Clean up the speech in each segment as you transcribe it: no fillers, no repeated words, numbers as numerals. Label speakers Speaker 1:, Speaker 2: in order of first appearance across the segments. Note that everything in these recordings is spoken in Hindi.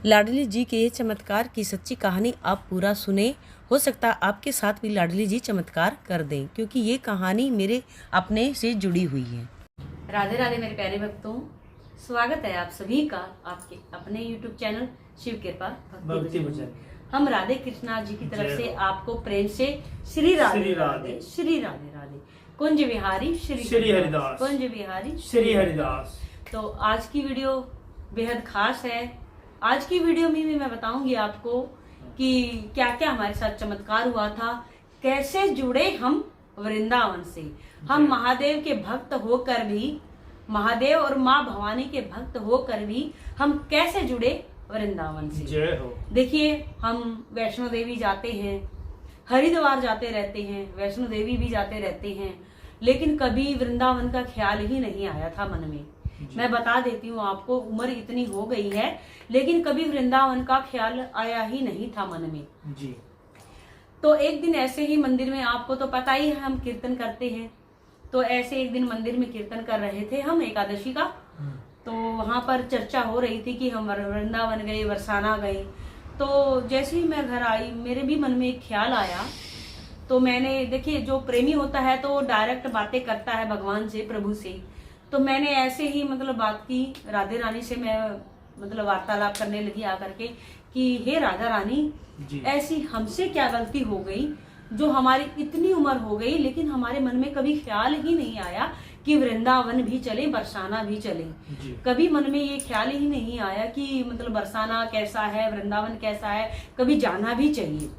Speaker 1: लाडली जी के चमत्कार की सच्ची कहानी आप पूरा सुने। हो सकता है आपके साथ भी लाडली जी चमत्कार कर दें, क्योंकि ये कहानी मेरे अपने से जुड़ी हुई है।
Speaker 2: राधे राधे मेरे प्यारे भक्तों, स्वागत है आप सभी का आपके अपने YouTube चैनल शिव कृपा भक्ति भजन। हम राधे कृष्णा जी की तरफ से आपको प्रेम से श्री राधे राधे श्री राधे राधे कुंज विहारी श्री हरिदास, कुंज विहारी श्री हरिदास। तो आज की वीडियो बेहद खास है। आज की वीडियो में भी मैं बताऊंगी आपको कि क्या क्या हमारे साथ चमत्कार हुआ था, कैसे जुड़े हम वृंदावन से। हम महादेव के भक्त होकर भी, महादेव और माँ भवानी के भक्त होकर भी हम कैसे जुड़े वृंदावन से।
Speaker 3: जय हो।
Speaker 2: देखिए, हम वैष्णो देवी जाते हैं, हरिद्वार जाते रहते हैं, वैष्णो देवी भी जाते रहते हैं, लेकिन कभी वृंदावन का ख्याल ही नहीं आया था मन में। मैं बता देती हूँ आपको, उम्र इतनी हो गई है लेकिन कभी वृंदावन का ख्याल आया ही नहीं था मन में
Speaker 3: जी।
Speaker 2: तो एक दिन ऐसे ही मंदिर में, आपको तो पता ही है हम कीर्तन करते हैं, तो ऐसे एक दिन मंदिर में कीर्तन कर रहे थे हम एकादशी का। तो वहां पर चर्चा हो रही थी कि हम वृंदावन गए, बरसाना गए। तो जैसे ही मैं घर आई, मेरे भी मन में एक ख्याल आया। तो मैंने, देखिए, जो प्रेमी होता है तो डायरेक्ट बातें करता है भगवान से, प्रभु से। तो मैंने ऐसे ही बात की राधे रानी से, मैं वार्तालाप करने लगी आकर के कि हे राधा रानी, ऐसी हमसे क्या गलती हो गई जो हमारी इतनी उम्र हो गई लेकिन हमारे मन में कभी ख्याल ही नहीं आया कि वृंदावन भी चले, बरसाना भी चले। कभी मन में ये ख्याल ही नहीं आया कि बरसाना कैसा है, वृंदावन कैसा है, कभी जाना भी चाहिए।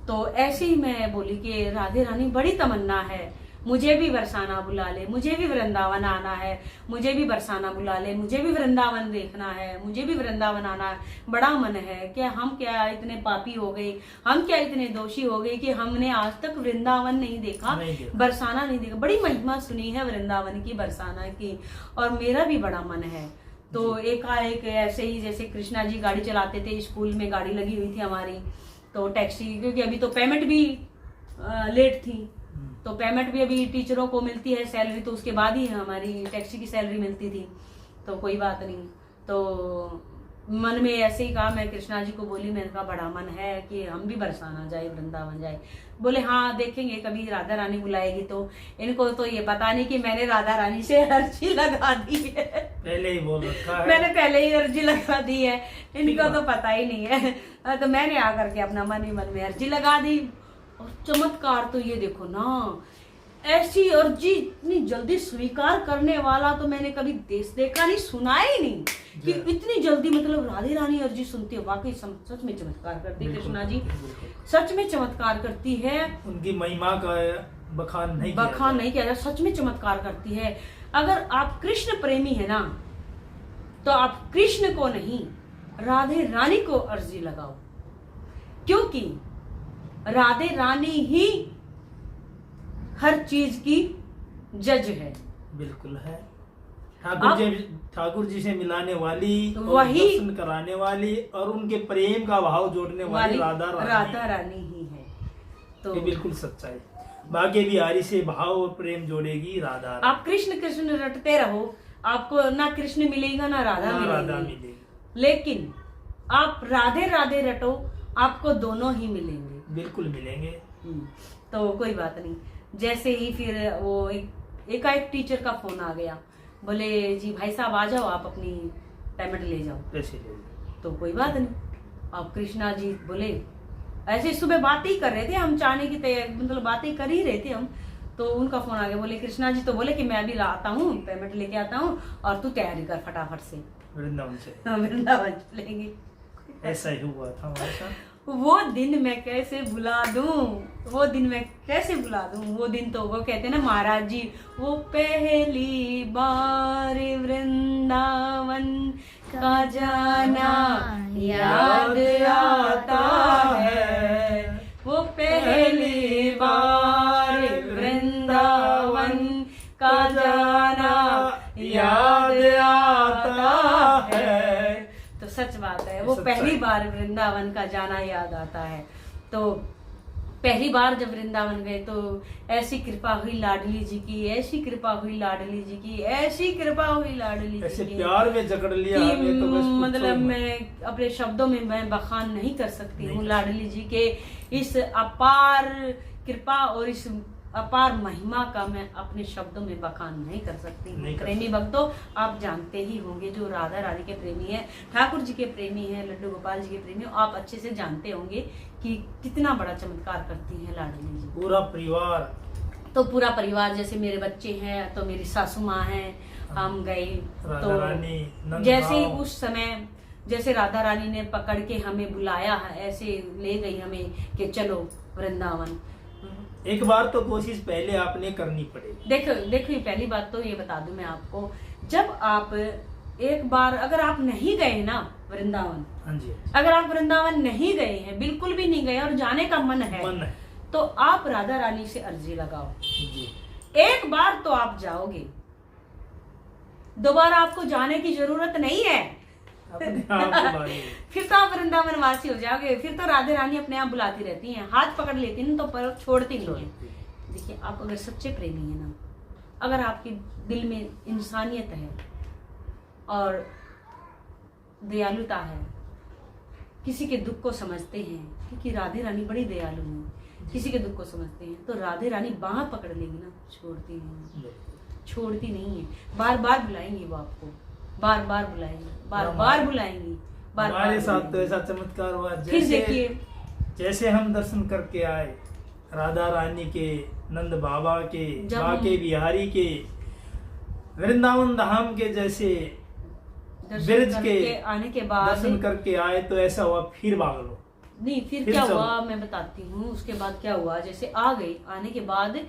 Speaker 2: तो ऐसे ही मैं बोली कि राधे रानी, बड़ी तमन्ना है, मुझे भी बरसाना बुला ले, मुझे भी वृंदावन आना है, मुझे भी बरसाना बुला ले, मुझे भी वृंदावन देखना है, मुझे भी वृंदावन आना है, बड़ा मन है। क्या हम क्या इतने पापी हो गए, हम क्या इतने दोषी हो गए कि हमने आज तक वृंदावन नहीं देखा, बरसाना नहीं देखा। बड़ी महिमा सुनी है वृंदावन की, बरसाना की, और मेरा भी बड़ा मन है। तो एकाएक ऐसे ही, जैसे कृष्णा जी गाड़ी चलाते थे, स्कूल में गाड़ी लगी हुई थी हमारी, तो टैक्सी, क्योंकि अभी तो पेमेंट भी लेट थी, तो पेमेंट भी अभी टीचरों को मिलती है सैलरी, तो उसके बाद ही हमारी टैक्सी की सैलरी मिलती थी। तो कोई बात नहीं, तो मन में ऐसे ही कहा, मैं कृष्णा जी को बोली, मैंने कहा बड़ा मन है कि हम भी बरसाना जाए, वृंदावन जाए। बोले हाँ देखेंगे, कभी राधा रानी बुलाएगी तो। इनको तो ये पता नहीं कि मैंने राधा रानी से अर्जी लगा दी है,
Speaker 3: पहले ही बोल रखा है,
Speaker 2: मैंने पहले ही अर्जी लगा दी है, इनको तो पता ही नहीं है। तो मैंने आकर के अपना मन ही मन में अर्जी लगा दी। और चमत्कार तो ये देखो ना, ऐसी अर्जी इतनी जल्दी स्वीकार करने वाला तो मैंने कभी देश देखा नहीं, सुना ही नहीं कि इतनी जल्दी राधे रानी अर्जी सुनती है। वाकई सच में चमत्कार करती है कृष्णा जी, सच में चमत्कार करती है।
Speaker 3: उनकी महिमा का बखान नहीं
Speaker 2: किया जाए, सच में चमत्कार करती है। अगर आप कृष्ण प्रेमी है ना, तो आप कृष्ण को नहीं, राधे रानी को अर्जी लगाओ, क्योंकि राधे रानी ही हर चीज की जज है।
Speaker 3: बिल्कुल है। ठाकुर जी से मिलाने वाली,
Speaker 2: वही
Speaker 3: दर्शन कराने वाली और उनके प्रेम का भाव जोड़ने वाली राधा
Speaker 2: रानी ही है। तो
Speaker 3: ये बिल्कुल सच्चाई। भाग्य बिहारी से भाव और प्रेम जोड़ेगी राधा।
Speaker 2: आप कृष्ण कृष्ण रटते रहो, आपको ना कृष्ण मिलेगा ना राधा मिलेगी, लेकिन आप राधे राधे रटो, आपको दोनों ही मिलेंगे,
Speaker 3: बिल्कुल मिलेंगे।
Speaker 2: तो कोई बात नहीं। जैसे ही फिर वो एक टीचर का फोन आ गया, बोले जी भाई साहब आ जाओ, आप अपनी पेमेंट ले जाओ।
Speaker 3: पैसे ले जाओ।
Speaker 2: तो कोई बात नहीं। अब कृष्णा जी बोले, ऐसे सुबह बातें ही कर रहे थे हम, चाने की बातें कर ही रहे थे हम, तो उनका फोन आ गया। बोले कृष्णा जी तो बोले कि मैं अभी आता हूँ, पेमेंट लेके आता हूँ और तू तैयारी कर फटाफट से,
Speaker 3: वृंदावन से।
Speaker 2: वृंदावन चलेंगे।
Speaker 3: ऐसा ही हुआ था हमारे साथ।
Speaker 2: वो दिन मैं कैसे भुला दूं, वो दिन मैं कैसे भुला दूं। वो दिन तो वो कहते हैं ना महाराज जी, वो पहली बार वृंदावन का जाना याद आता है, वो पहली बार वृंदावन का जाना याद आता है। तो सच बात है, वो पहली बार वृंदावन का जाना याद आता है। तो पहली बार जब वृंदावन गए तो ऐसी कृपा हुई लाडली जी की, ऐसी कृपा हुई लाडली जी की, ऐसी कृपा हुई लाडली जी
Speaker 3: ऐसे
Speaker 2: की
Speaker 3: प्यार में जकड़ लिया
Speaker 2: कि
Speaker 3: हमें तो बस पूछो
Speaker 2: मतलब
Speaker 3: ही मत।
Speaker 2: मैं अपने शब्दों में मैं बखान नहीं कर सकती
Speaker 3: नहीं
Speaker 2: हूँ
Speaker 3: कर
Speaker 2: लाडली जी के इस अपार कृपा और इस अपार महिमा का मैं अपने शब्दों में बखान नहीं कर सकती हूँ।
Speaker 3: नहीं कर
Speaker 2: प्रेमी भक्तों, आप जानते ही होंगे, जो राधा रानी के प्रेमी हैं, ठाकुर जी के प्रेमी हैं, लड्डू गोपाल जी के प्रेमी, आप अच्छे से जानते होंगे कि कितना बड़ा चमत्कार करती हैं लाडली जी।
Speaker 3: पूरा परिवार,
Speaker 2: तो पूरा परिवार, जैसे मेरे बच्चे हैं तो मेरी सासू माँ हैं, हम गए
Speaker 3: राधा रानी,
Speaker 2: तो
Speaker 3: नंद
Speaker 2: जैसे ही
Speaker 3: भाव।
Speaker 2: उस समय जैसे राधा रानी ने पकड़ के हमें बुलाया है, ऐसे ले गई हमें कि चलो वृंदावन।
Speaker 3: एक बार तो कोशिश पहले आपने करनी पड़ेगी।
Speaker 2: देखो ये पहली बात तो ये बता दूं मैं आपको, जब आप एक बार अगर आप नहीं गए ना वृंदावन,
Speaker 3: हाँ जी,
Speaker 2: अगर आप वृंदावन नहीं गए हैं, बिल्कुल भी नहीं गए और जाने का मन है तो आप राधा रानी से अर्जी लगाओ
Speaker 3: जी।
Speaker 2: एक बार तो आप जाओगे, दोबारा आपको जाने की जरूरत नहीं है।
Speaker 3: अपने आप बुलाइए।
Speaker 2: फिर तो आप वृंदावन वासी हो जाओगे, फिर तो राधे रानी अपने आप बुलाती रहती हैं, हाथ पकड़ लेती हैं तो पर छोड़ती नहीं है। देखिए, आप अगर सच्चे प्रेमी है ना, अगर आपके दिल में इंसानियत है और दयालुता है, किसी के दुख को समझते हैं, क्योंकि राधे रानी बड़ी दयालु है, किसी के दुख को समझते हैं तो राधे रानी बाह पकड़ लेगी ना, छोड़ती नहीं, छोड़ती नहीं है। बार बार बुलाएंगी वो आपको, बार बार बुलाएंगी, बार बार बुलाएंगी, बार बार
Speaker 3: हमारे साथ तो
Speaker 2: बुलाएंगी।
Speaker 3: ऐसा चमत्कार हुआ,
Speaker 2: फिर देखिए,
Speaker 3: जैसे हम दर्शन करके आए राधा रानी के, नंद बाबा के,
Speaker 2: जब
Speaker 3: बाके बिहारी के, वृंदावन धाम के, जैसे
Speaker 2: दर्शन
Speaker 3: ब्रज
Speaker 2: करके
Speaker 3: के
Speaker 2: आने के बाद
Speaker 3: दर्शन करके आए तो ऐसा हुआ फिर भाग लो।
Speaker 2: नहीं, फिर
Speaker 3: फिर
Speaker 2: क्या
Speaker 3: चलो।
Speaker 2: हुआ मैं बताती हूँ। उसके बाद क्या हुआ, जैसे आ गई, आने के बाद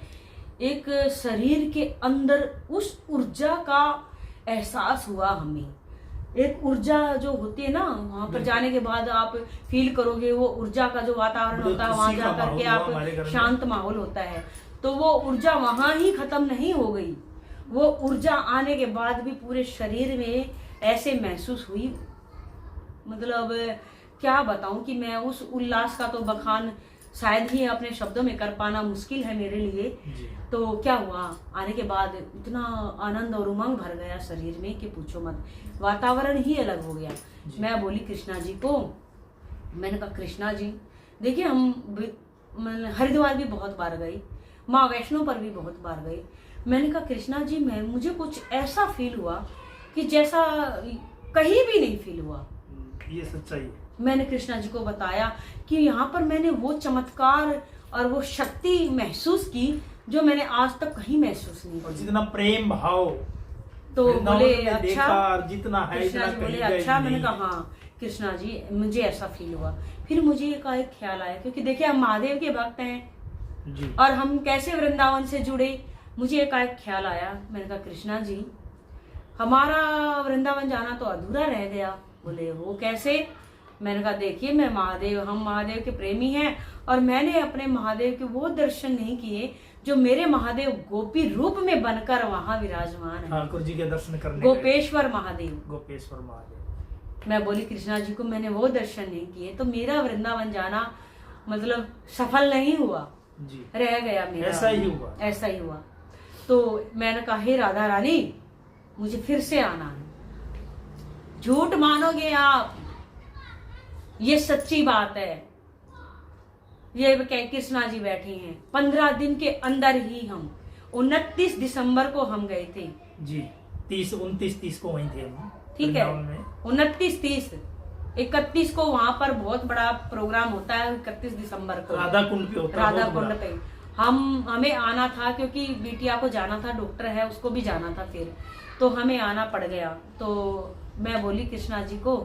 Speaker 2: एक शरीर के अंदर उस ऊर्जा का एहसास हुआ हमें। एक ऊर्जा जो होती है ना, वहां पर जाने के बाद आप फील करोगे, वो ऊर्जा का जो वातावरण
Speaker 3: बहुत
Speaker 2: होता है, वहां
Speaker 3: खुशी का
Speaker 2: जाकर के
Speaker 3: माहौल हुआ हमारे घर
Speaker 2: आप
Speaker 3: में।
Speaker 2: शांत माहौल होता है, तो वो ऊर्जा वहां ही खत्म नहीं हो गई। वो ऊर्जा आने के बाद भी पूरे शरीर में ऐसे महसूस हुई, मतलब क्या बताऊं कि मैं उस उल्लास का तो बखान शायद ही अपने शब्दों में कर पाना मुश्किल है मेरे लिए।
Speaker 3: जी।
Speaker 2: तो क्या हुआ, आने के बाद इतना आनंद और उमंग भर गया शरीर में कि पूछो मत, वातावरण ही अलग हो गया। मैं बोली कृष्णा जी को, मैंने कहा कृष्णा जी देखिए, हम हरिद्वार भी बहुत बार गए, माँ वैष्णो पर भी बहुत बार गए। मैंने कहा कृष्णा जी, मुझे कुछ ऐसा फील हुआ कि जैसा कहीं भी नहीं फील हुआ।
Speaker 3: ये सच्चाई है।
Speaker 2: मैंने कृष्णा जी को बताया कि यहाँ पर मैंने वो चमत्कार और वो शक्ति महसूस की जो मैंने आज तक कहीं महसूस नहीं
Speaker 3: और
Speaker 2: की।
Speaker 3: जितना प्रेम भाव
Speaker 2: तो
Speaker 3: वृंदावन
Speaker 2: बोले
Speaker 3: में
Speaker 2: अच्छा,
Speaker 3: देखा और जितना है
Speaker 2: कृष्णा
Speaker 3: इतना
Speaker 2: जी बोले
Speaker 3: कहीं गए
Speaker 2: अच्छा। मैंने
Speaker 3: नहीं।
Speaker 2: कहा हाँ कृष्णा जी, मुझे ऐसा फील हुआ। फिर मुझे एक ख्याल आया, क्योंकि देखिए हम महादेव के भक्त हैं
Speaker 3: जी।
Speaker 2: और हम कैसे वृंदावन से जुड़े। मुझे एक ख्याल आया, मैंने कहा कृष्णा जी, हमारा वृंदावन जाना तो अधूरा रह गया। बोले वो कैसे? मैंने कहा देखिए, हम महादेव के प्रेमी हैं और मैंने अपने महादेव के वो दर्शन नहीं किए जो मेरे महादेव गोपी रूप में बनकर वहां विराजमान है।
Speaker 3: ठाकुर जी के दर्शन करने
Speaker 2: गोपेश्वर महादेव,
Speaker 3: गोपेश्वर महादेव।
Speaker 2: मैं बोली कृष्णा जी को मैंने वो दर्शन नहीं किए तो मेरा वृंदावन जाना मतलब सफल नहीं हुआ,
Speaker 3: जी।
Speaker 2: रह गया मेरा।
Speaker 3: ऐसा ही हुआ।
Speaker 2: ऐसा ही हुआ। तो मैंने कहा हे राधा रानी, मुझे फिर से आना है। झूठ मानोगे आप, ये सच्ची बात है। ये कृष्णा जी बैठे हैं, 15 दिन के अंदर ही हम 29 दिसंबर को हम गए थे
Speaker 3: जी। 29-30 को वहीं थे हम,
Speaker 2: ठीक है।
Speaker 3: वृंदावन में।
Speaker 2: 29-30 31 को वहां पर बहुत बड़ा प्रोग्राम होता है। 31 दिसंबर को
Speaker 3: राधा कुंड पे होता है,
Speaker 2: राधा
Speaker 3: बहुत
Speaker 2: कुंड
Speaker 3: बड़ा।
Speaker 2: पे हमें आना था, क्योंकि बिटिया को जाना था, डॉक्टर है उसको भी जाना था, फिर तो हमें आना पड़ गया। तो मैं बोली कृष्णा जी को,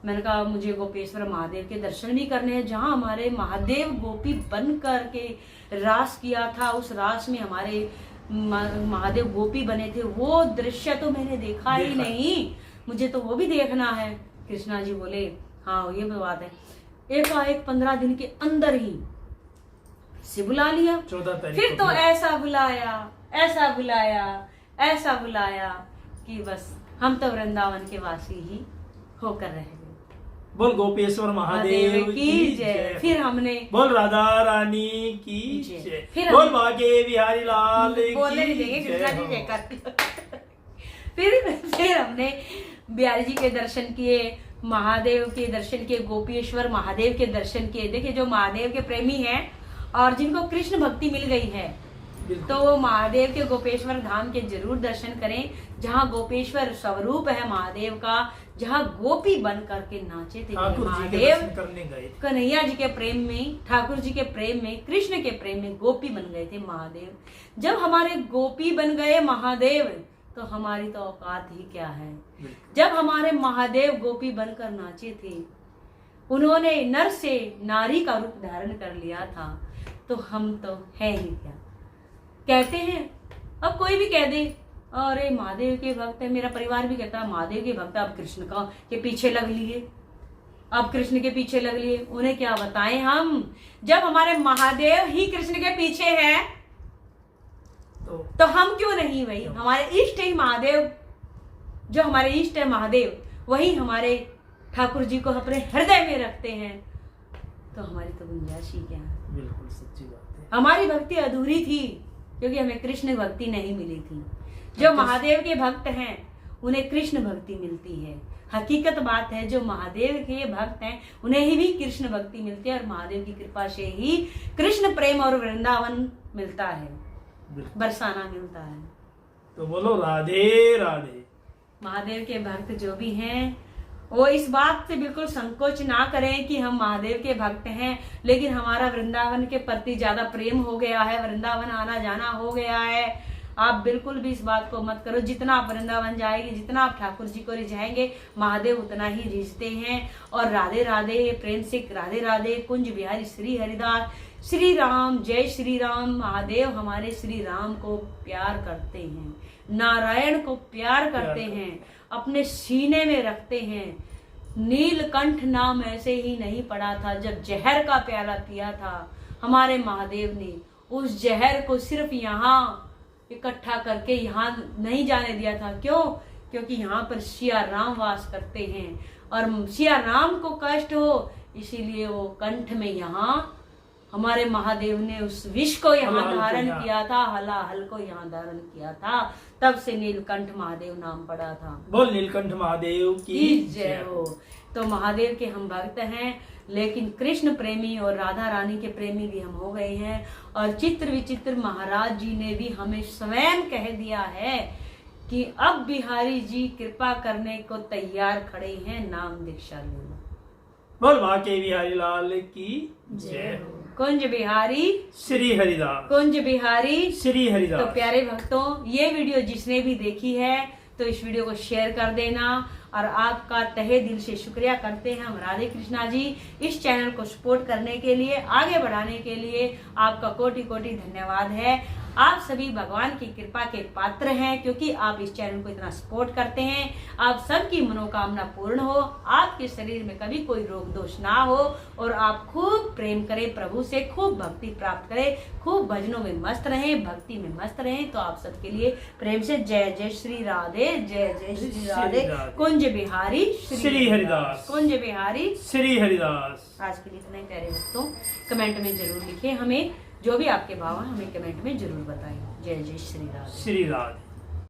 Speaker 2: मैंने कहा मुझे गोपेश्वर महादेव के दर्शन भी करने हैं, जहाँ हमारे महादेव गोपी बन करके रास किया था। उस रास में हमारे महादेव गोपी बने थे, वो दृश्य तो मैंने देखा ही नहीं, मुझे तो वो भी देखना है। कृष्णा जी बोले हाँ ये बात है। एक 15 दिन के अंदर ही से बुला लिया।
Speaker 3: 14 तारीख
Speaker 2: फिर
Speaker 3: को
Speaker 2: तो
Speaker 3: भी।
Speaker 2: ऐसा बुलाया, ऐसा बुलाया, ऐसा बुलाया कि बस हम तो वृंदावन के वासी ही होकर रह गए।
Speaker 3: बोल गोपेश्वर महादेव की जय।
Speaker 2: फिर हमने
Speaker 3: बोल राधा रानी की
Speaker 2: जय।
Speaker 3: जय।
Speaker 2: फिर
Speaker 3: बोल
Speaker 2: हम-
Speaker 3: बाके बिहारी लाल
Speaker 2: बोलने नहीं
Speaker 3: की
Speaker 2: देंगे,
Speaker 3: जय
Speaker 2: कृष्णा जी
Speaker 3: हो।
Speaker 2: जयकार। फिर हमने बिहारी जी के दर्शन किए, महादेव के दर्शन किए, गोपेश्वर महादेव के दर्शन किए। देखिए जो महादेव के प्रेमी हैं और जिनको कृष्ण भक्ति मिल गई है
Speaker 3: बिल्कुल।
Speaker 2: तो वो महादेव के गोपेश्वर धाम के जरूर दर्शन करें, जहाँ गोपेश्वर स्वरूप है महादेव का, जहाँ गोपी बन करके नाचे थे
Speaker 3: ठाकुर जी के
Speaker 2: महादेव।
Speaker 3: दर्शन करने गए।
Speaker 2: कन्हैया जी के प्रेम में, ठाकुर जी के प्रेम में, कृष्ण के प्रेम में गोपी बन गए थे महादेव। जब हमारे गोपी बन गए महादेव तो हमारी तो औकात ही क्या है। जब हमारे महादेव गोपी बनकर नाचे थे, उन्होंने नर से नारी का रूप धारण कर लिया था, तो हम तो है ही क्या। कहते हैं, अब कोई भी कह दे अरे महादेव के भक्त है, मेरा परिवार भी कहता है महादेव के भक्त, अब कृष्ण का के पीछे लग लिए, अब कृष्ण के पीछे लग लिए। उन्हें क्या बताएं हम, जब हमारे महादेव ही कृष्ण के पीछे है तो हम क्यों नहीं। वही हमारे इष्ट ही महादेव, जो हमारे इष्ट है महादेव, वही हमारे ठाकुर जी को अपने हृदय में रखते हैं, तो हमारी तो गुंजाइश ही क्या है।
Speaker 3: बिल्कुल सच्ची बात है।
Speaker 2: हमारी भक्ति अधूरी थी क्योंकि हमें कृष्ण भक्ति नहीं मिली थी। जो महादेव के भक्त हैं उन्हें कृष्ण भक्ति मिलती है। हकीकत बात है, जो महादेव के भक्त हैं उन्हें ही भी कृष्ण भक्ति मिलती है, और महादेव की कृपा से ही कृष्ण प्रेम और वृंदावन मिलता है, बरसाना मिलता है।
Speaker 3: तो बोलो राधे राधे।
Speaker 2: महादेव के भक्त जो भी हैं वो इस बात से बिल्कुल संकोच ना करें कि हम महादेव के भक्त हैं, लेकिन हमारा वृंदावन के प्रति ज्यादा प्रेम हो गया है, वृंदावन आना जाना हो गया है। आप बिल्कुल भी इस बात को मत करो। जितना आप वृंदावन जाएंगे, जितना आप ठाकुर जी को रिझाएंगे, महादेव उतना ही रिझते हैं। और राधे राधे, प्रेम से राधे राधे। कुंज बिहारी श्री हरिदास, श्री राम, जय श्री राम। महादेव हमारे श्री राम को प्यार करते हैं, नारायण को प्यार करते हैं, अपने सीने में रखते हैं। नीलकंठ नाम ऐसे ही नहीं पड़ा था। जब जहर का प्याला पिया था हमारे महादेव ने, उस जहर को सिर्फ यहाँ इकट्ठा करके यहाँ नहीं जाने दिया था। क्यों? क्योंकि यहाँ पर सिया राम वास करते हैं और सिया राम को कष्ट हो, इसीलिए वो कंठ में यहाँ हमारे महादेव ने उस विष को यहाँ धारण किया था, हलाहल को यहाँ धारण किया था। तब से नीलकंठ महादेव नाम पड़ा था।
Speaker 3: बोल नीलकंठ महादेव की
Speaker 2: जय हो। तो महादेव के हम भक्त हैं, लेकिन कृष्ण प्रेमी और राधा रानी के प्रेमी भी हम हो गए हैं। और चित्र विचित्र महाराज जी ने भी हमें स्वयं कह दिया है कि अब बिहारी जी कृपा करने को तैयार खड़े हैं, नाम दीक्षा ले लो।
Speaker 3: बोल बाके बिहारी लाल की जय हो।
Speaker 2: कुंज बिहारी
Speaker 3: श्री हरिदास,
Speaker 2: कुंज बिहारी
Speaker 3: श्री हरिदास।
Speaker 2: तो प्यारे भक्तों, ये वीडियो जिसने भी देखी है तो इस वीडियो को शेयर कर देना। और आपका तहे दिल से शुक्रिया करते हैं हम राधे कृष्णा जी, इस चैनल को सपोर्ट करने के लिए, आगे बढ़ाने के लिए आपका कोटि कोटि धन्यवाद है। आप सभी भगवान की कृपा के पात्र हैं, क्योंकि आप इस चैनल को इतना सपोर्ट करते हैं। आप सबकी मनोकामना पूर्ण हो, आपके शरीर में कभी कोई रोग दोष ना हो, और आप खूब प्रेम करें प्रभु से, खूब भक्ति प्राप्त करें, खूब भजनों में मस्त रहें, भक्ति में मस्त रहें। तो आप सबके लिए प्रेम से जय जय श्री राधे, जय जय श्री राधे। कुंज बिहारी
Speaker 3: श्री हरिदास,
Speaker 2: कुंज बिहारी
Speaker 3: श्री हरिदास।
Speaker 2: आज के लिए इतने प्यारे भक्तों, कमेंट में जरूर लिखें, हमें जो भी आपके भाव है हमें कमेंट में जरूर बताएं। जय जय श्री राधे,
Speaker 3: श्री राधे।